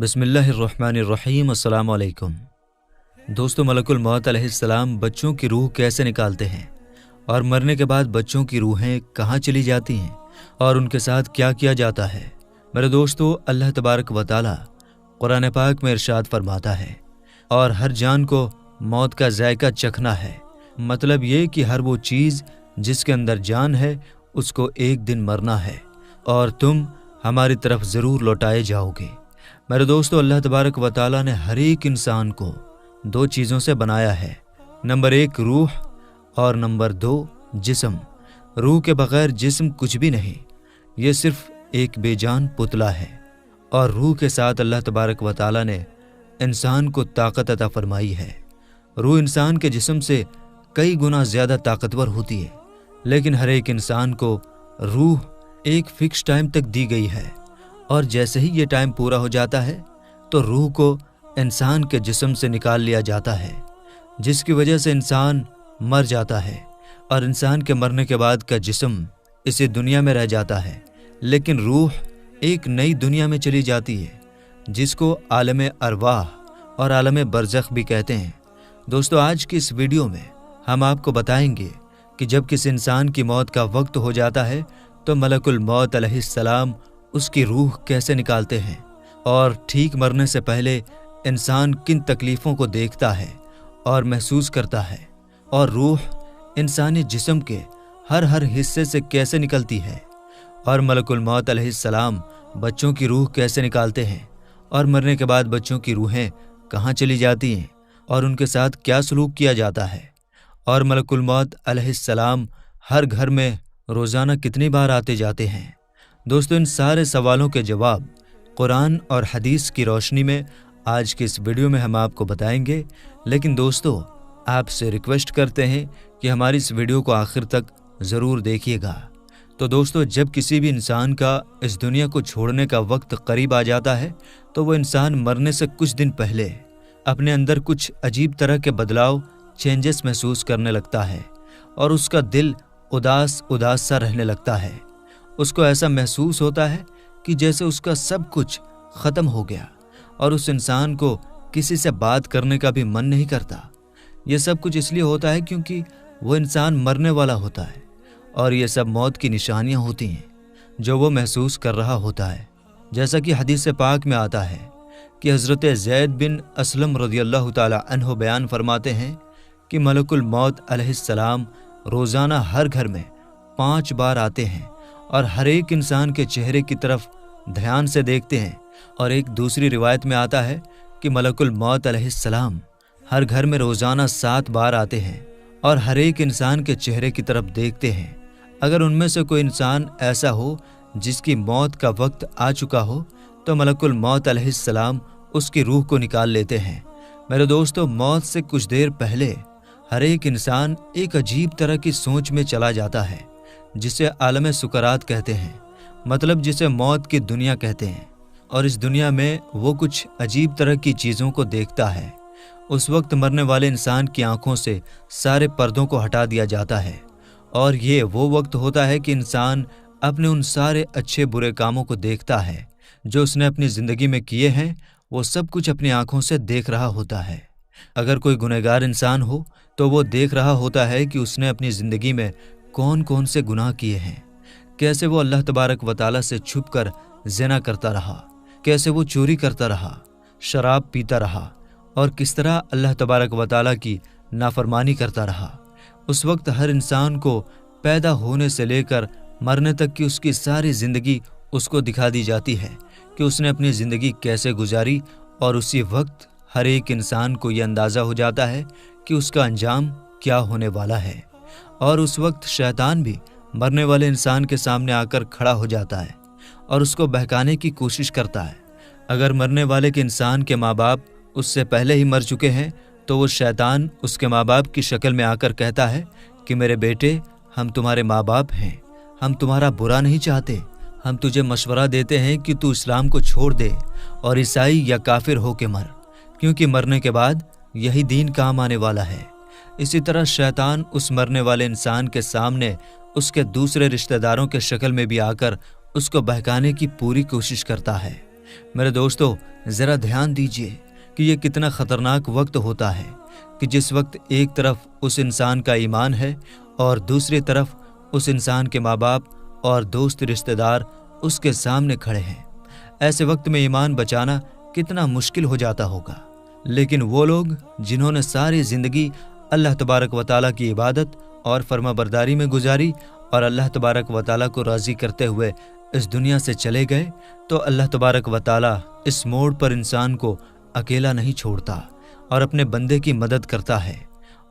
बिस्मिल्लाहिर्रहमानिर्रहीम। अस्सलाम वालेकुम। दोस्तों, मलकुल मौत अलैहिस्सलाम बच्चों की रूह कैसे निकालते हैं और मरने के बाद बच्चों की रूहें कहाँ चली जाती हैं और उनके साथ क्या किया जाता है। मेरे दोस्तों, अल्लाह तबारक व तआला कुरान पाक में इरशाद फरमाता है, और हर जान को मौत का जायका चखना है। मतलब ये कि हर वो चीज़ जिसके अंदर जान है उसको एक दिन मरना है और तुम हमारी तरफ ज़रूर लौटाए जाओगे। मेरे दोस्तों, अल्लाह तबारक व तआला ने हर एक इंसान को दो चीज़ों से बनाया है। नंबर 1 रूह और नंबर 2 जिस्म। रूह के बगैर जिस्म कुछ भी नहीं, ये सिर्फ एक बेजान पुतला है। और रूह के साथ अल्लाह तबारक व तआला ने इंसान को ताकत अता फरमाई है। रूह इंसान के जिस्म से कई गुना ज़्यादा ताकतवर होती है, लेकिन हर एक इंसान को रूह एक फिक्स टाइम तक दी गई है, और जैसे ही ये टाइम पूरा हो जाता है तो रूह को इंसान के जिस्म से निकाल लिया जाता है, जिसकी वजह से इंसान मर जाता है। और इंसान के मरने के बाद का जिस्म इसी दुनिया में रह जाता है, लेकिन रूह एक नई दुनिया में चली जाती है, जिसको आलम अरवाह और आलम बरज़ख भी कहते हैं। दोस्तों, आज की इस वीडियो में हम आपको बताएंगे कि जब किसी इंसान की मौत का वक्त हो जाता है तो मलकुल मौत अलैहिस्सलाम उसकी रूह कैसे निकालते हैं, और ठीक मरने से पहले इंसान किन तकलीफ़ों को देखता है और महसूस करता है, और रूह इंसानी जिस्म के हर हिस्से से कैसे निकलती है, और मलकुल मौत अलैहिस्सलाम बच्चों की रूह कैसे निकालते हैं, और मरने के बाद बच्चों की रूहें कहाँ चली जाती हैं और उनके साथ क्या सलूक किया जाता है, और मलकुल मौत अलैहिस्सलाम हर घर में रोज़ाना कितनी बार आते जाते हैं। दोस्तों, इन सारे सवालों के जवाब कुरान और हदीस की रोशनी में आज की इस वीडियो में हम आपको बताएंगे। लेकिन दोस्तों, आपसे रिक्वेस्ट करते हैं कि हमारी इस वीडियो को आखिर तक ज़रूर देखिएगा। तो दोस्तों, जब किसी भी इंसान का इस दुनिया को छोड़ने का वक्त करीब आ जाता है तो वो इंसान मरने से कुछ दिन पहले अपने अंदर कुछ अजीब तरह के बदलाव, चेंजेस महसूस करने लगता है, और उसका दिल उदास सा रहने लगता है। उसको ऐसा महसूस होता है कि जैसे उसका सब कुछ ख़त्म हो गया, और उस इंसान को किसी से बात करने का भी मन नहीं करता। ये सब कुछ इसलिए होता है क्योंकि वो इंसान मरने वाला होता है, और ये सब मौत की निशानियां होती हैं जो वो महसूस कर रहा होता है। जैसा कि हदीस पाक में आता है कि हज़रत ज़ैद बिन असलम रज़ियल्लाहु ताला अन्हु बयान फरमाते हैं कि मलकुल मौत अलैहिस्सलाम रोज़ाना हर घर में 5 बार आते हैं और हर एक इंसान के चेहरे की तरफ ध्यान से देखते हैं। और एक दूसरी रिवायत में आता है कि मलकुल मौत अलैहिस्सलाम हर घर में रोज़ाना 7 बार आते हैं और हर एक इंसान के चेहरे की तरफ देखते हैं। अगर उनमें से कोई इंसान ऐसा हो जिसकी मौत का वक्त आ चुका हो तो मलकुल मौत अलैहिस्सलाम उसकी रूह को निकाल लेते हैं। मेरे दोस्तों, मौत से कुछ देर पहले हर एक इंसान एक अजीब तरह की सोच में चला जाता है, जिसे आलम सुकरात कहते हैं, मतलब जिसे मौत की दुनिया कहते हैं। और इस दुनिया में वो कुछ अजीब तरह की चीज़ों को देखता है। उस वक्त मरने वाले इंसान की आंखों से सारे पर्दों को हटा दिया जाता है, और ये वो वक्त होता है कि इंसान अपने उन सारे अच्छे बुरे कामों को देखता है जो उसने अपनी ज़िंदगी में किए हैं। वो सब कुछ अपनी आंखों से देख रहा होता है। अगर कोई गुनहगार इंसान हो तो वो देख रहा होता है कि उसने अपनी ज़िंदगी में कौन कौन से गुनाह किए हैं, कैसे वो अल्लाह तबारक व तआला से छुपकर ज़िना करता रहा, कैसे वो चोरी करता रहा, शराब पीता रहा, और किस तरह अल्लाह तबारक व तआला की नाफरमानी करता रहा। उस वक्त हर इंसान को पैदा होने से लेकर मरने तक की उसकी सारी ज़िंदगी उसको दिखा दी जाती है कि उसने अपनी ज़िंदगी कैसे गुजारी, और उसी वक्त हर एक इंसान को यह अंदाज़ा हो जाता है कि उसका अंजाम क्या होने वाला है। और उस वक्त शैतान भी मरने वाले इंसान के सामने आकर खड़ा हो जाता है और उसको बहकाने की कोशिश करता है। अगर मरने वाले के इंसान के माँ बाप उससे पहले ही मर चुके हैं तो वो शैतान उसके माँ बाप की शक्ल में आकर कहता है कि मेरे बेटे, हम तुम्हारे माँ बाप हैं, हम तुम्हारा बुरा नहीं चाहते, हम तुझे मशवरा देते हैं कि तू इस्लाम को छोड़ दे और ईसाई या काफिर होके मर, क्योंकि मरने के बाद यही दीन काम आने वाला है। इसी तरह शैतान उस मरने वाले इंसान के सामने उसके दूसरे रिश्तेदारों के शक्ल में भी आकर उसको बहकाने की पूरी कोशिश करता है। मेरे दोस्तों, ज़रा ध्यान दीजिए कि ये कितना ख़तरनाक वक्त होता है कि जिस वक्त एक तरफ उस इंसान का ईमान है और दूसरी तरफ उस इंसान के माँ बाप और दोस्त रिश्तेदार उसके सामने खड़े हैं। ऐसे वक्त में ईमान बचाना कितना मुश्किल हो जाता होगा। लेकिन वो लोग जिन्होंने सारी ज़िंदगी अल्लाह तबारक व तआला की इबादत और फर्माबरदारी में गुजारी और अल्लाह तबारक व तआला को राज़ी करते हुए इस दुनिया से चले गए, तो अल्लाह तबारक व तआला इस मोड़ पर इंसान को अकेला नहीं छोड़ता और अपने बंदे की मदद करता है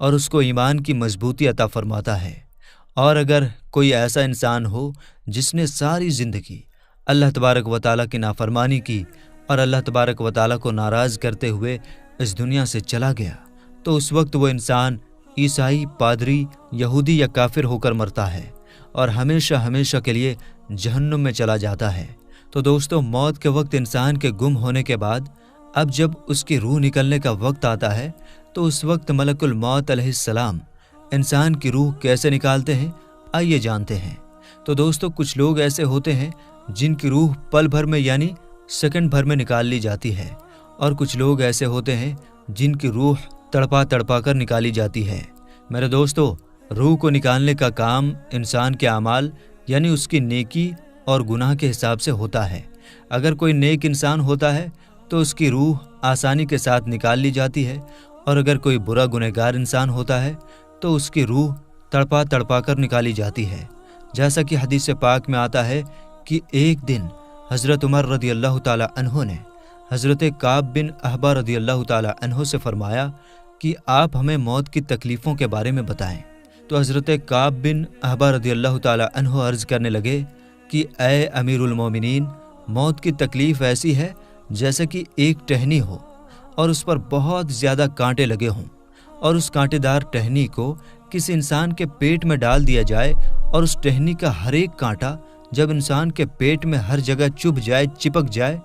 और उसको ईमान की मजबूती अता फरमाता है। और अगर कोई ऐसा इंसान हो जिसने सारी ज़िंदगी अल्लाह तबारक व तआला की नाफरमानी की और अल्लाह तबारक व तआला को नाराज़ करते हुए इस दुनिया से चला गया, तो उस वक्त वो इंसान ईसाई, पादरी, यहूदी या काफिर होकर मरता है और हमेशा हमेशा के लिए जहन्नुम में चला जाता है। तो दोस्तों, मौत के वक्त इंसान के गुम होने के बाद अब जब उसकी रूह निकलने का वक्त आता है, तो उस वक्त मलकुल मौत अलैहिस्सलाम इंसान की रूह कैसे निकालते हैं, आइए जानते हैं। तो दोस्तों, कुछ लोग ऐसे होते हैं जिनकी रूह पल भर में यानी सेकंड भर में निकाल ली जाती है, और कुछ लोग ऐसे होते हैं जिनकी रूह तड़पा तड़पा कर निकाली जाती है। मेरे दोस्तों, रूह को निकालने का काम इंसान के अमाल यानी उसकी नेकी और गुनाह के हिसाब से होता है। अगर कोई नेक इंसान होता है तो उसकी रूह आसानी के साथ निकाल ली जाती है, और अगर कोई बुरा गुनहगार इंसान होता है तो उसकी रूह तड़पा तड़पा कर निकाली जाती है। जैसा कि हदीस पाक में आता है कि एक दिन हज़रत उमर रदी अल्लाह ताला अन्हो ने हज़रत काब बिन अहबा रदी अल्लाह ताला अन्हो से फरमाया कि आप हमें मौत की तकलीफ़ों के बारे में बताएं। तो हज़रत काब बिन अहबा रदी अल्लाह ताला अन्हो अर्ज़ करने लगे कि ए अमीरुल मोमिनीन, मौत की तकलीफ़ ऐसी है जैसे कि एक टहनी हो और उस पर बहुत ज़्यादा कांटे लगे हों, और उस कांटेदार टहनी को किसी इंसान के पेट में डाल दिया जाए और उस टहनी का हर एक कांटा जब इंसान के पेट में हर जगह चुभ जाए, चिपक जाए,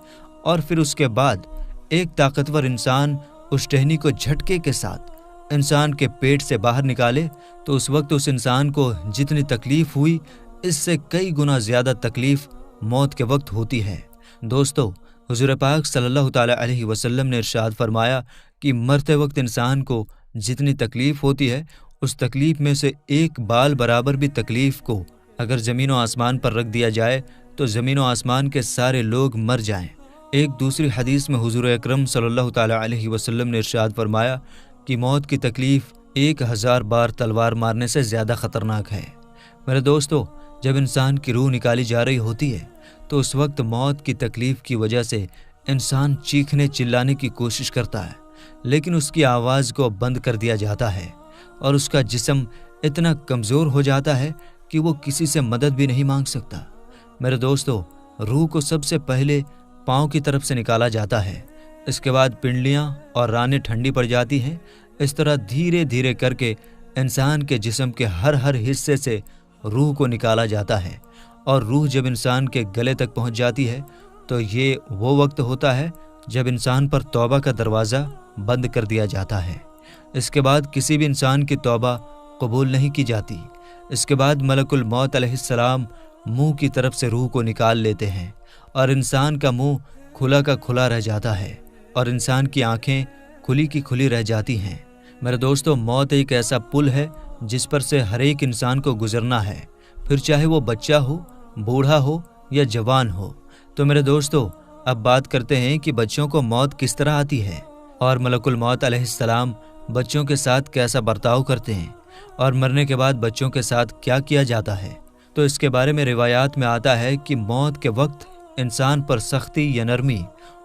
और फिर उसके बाद एक ताकतवर इंसान उस टहनी को झटके के साथ इंसान के पेट से बाहर निकाले, तो उस वक्त उस इंसान को जितनी तकलीफ़ हुई, इससे कई गुना ज़्यादा तकलीफ़ मौत के वक्त होती है। दोस्तों, हुज़ूर पाक सल्लल्लाहु ताला अलैहि वसल्लम ने इरशाद फरमाया कि मरते वक्त इंसान को जितनी तकलीफ़ होती है, उस तकलीफ़ में से एक बाल बराबर भी तकलीफ़ को अगर ज़मीन व आसमान पर रख दिया जाए तो ज़मीन व आसमान के सारे लोग मर जाएं। एक दूसरी हदीस में हुज़ूर अकरम सल्लल्लाहु ताला अलैहि वसल्लम ने इरशाद फरमाया कि मौत की तकलीफ़ 1000 बार तलवार मारने से ज़्यादा ख़तरनाक है। मेरे दोस्तों, जब इंसान की रूह निकाली जा रही होती है तो उस वक्त मौत की तकलीफ़ की वजह से इंसान चीखने चिल्लाने की कोशिश करता है, लेकिन उसकी आवाज़ को बंद कर दिया जाता है और उसका जिस्म इतना कमज़ोर हो जाता है कि वो किसी से मदद भी नहीं मांग सकता। मेरे दोस्तों, रूह को सबसे पहले पाँव की तरफ से निकाला जाता है, इसके बाद पिंडलियाँ और रानें ठंडी पड़ जाती हैं। इस तरह धीरे धीरे करके इंसान के जिस्म के हर हिस्से से रूह को निकाला जाता है, और रूह जब इंसान के गले तक पहुंच जाती है तो ये वो वक्त होता है जब इंसान पर तौबा का दरवाज़ा बंद कर दिया जाता है। इसके बाद किसी भी इंसान की तौबा कबूल नहीं की जाती। इसके बाद मलकुल मौत अलैहिस्सलाम मुंह की तरफ से रूह को निकाल लेते हैं और इंसान का मुंह खुला का खुला रह जाता है और इंसान की आंखें खुली की खुली रह जाती हैं। मेरे दोस्तों, मौत एक ऐसा पुल है जिस पर से हर एक इंसान को गुजरना है, फिर चाहे वो बच्चा हो, बूढ़ा हो या जवान हो। तो मेरे दोस्तों, अब बात करते हैं कि बच्चों को मौत किस तरह आती है और मलकुल मौत अलैहिस्सलाम बच्चों के साथ कैसा बर्ताव करते हैं और मरने के बाद बच्चों के साथ क्या किया जाता है। तो इसके बारे में रिवायात में आता है कि मौत के वक्त इंसान पर सख्ती या नरमी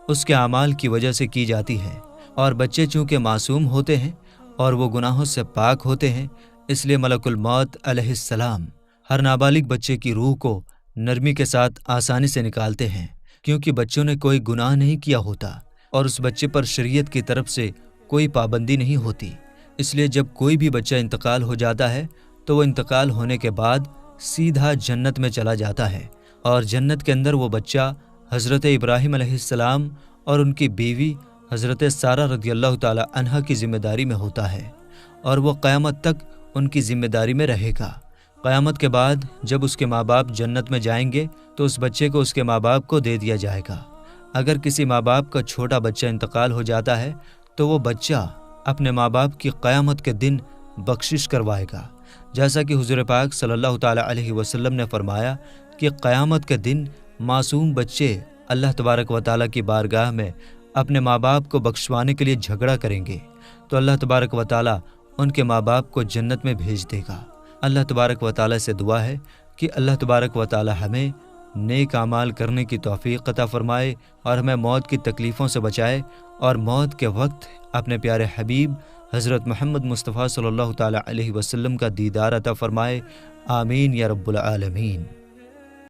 उसके अमाल की वजह से की जाती है, और बच्चे चूँकि मासूम होते हैं और वो गुनाहों से पाक होते हैं, इसलिए मलकुल मौत अलैहिस्सलाम हर नाबालिग बच्चे की रूह को नरमी के साथ आसानी से निकालते हैं, क्योंकि बच्चों ने कोई गुनाह नहीं किया होता और उस बच्चे पर शरीयत की तरफ से कोई पाबंदी नहीं होती। इसलिए जब कोई भी बच्चा इंतकाल हो जाता है तो वो इंतकाल होने के बाद सीधा जन्नत में चला जाता है, और जन्नत के अंदर वो बच्चा हज़रत इब्राहिम अलैहिस्सलाम और उनकी बीवी हज़रत सारा रज़ियल्लाहु ताला अन्हा की ज़िम्मेदारी में होता है, और वो क़यामत तक उनकी ज़िम्मेदारी में रहेगा। क़यामत के बाद जब उसके माँ बाप जन्नत में जाएंगे तो उस बच्चे को उसके माँ बाप को दे दिया जाएगा। اگر کسی ماں باپ کا چھوٹا بچہ انتقال ہو جاتا ہے تو وہ بچہ اپنے ماں باپ کی قیامت کے دن بخشش کروائے گا، جیسا کہ حضور پاک صلی اللہ تعالیٰ علیہ وسلم نے فرمایا کہ قیامت کے دن معصوم بچے اللہ تبارک و تعالیٰ کی بارگاہ میں اپنے ماں باپ کو بخشوانے کے لیے جھگڑا کریں گے تو اللہ تبارک و تعالیٰ ان کے ماں باپ کو جنت میں بھیج دے گا۔ اللہ تبارک و تعالیٰ سے دعا ہے کہ اللہ تبارک و تعالیٰ ہمیں نیک اعمال کرنے کی توفیق عطا فرمائے اور ہمیں موت کی تکلیفوں سے بچائے، اور موت کے وقت اپنے پیارے حبیب حضرت محمد مصطفیٰ صلی اللہ تعالیٰ علیہ وسلم کا دیدار عطا فرمائے۔ آمین یا رب العالمین۔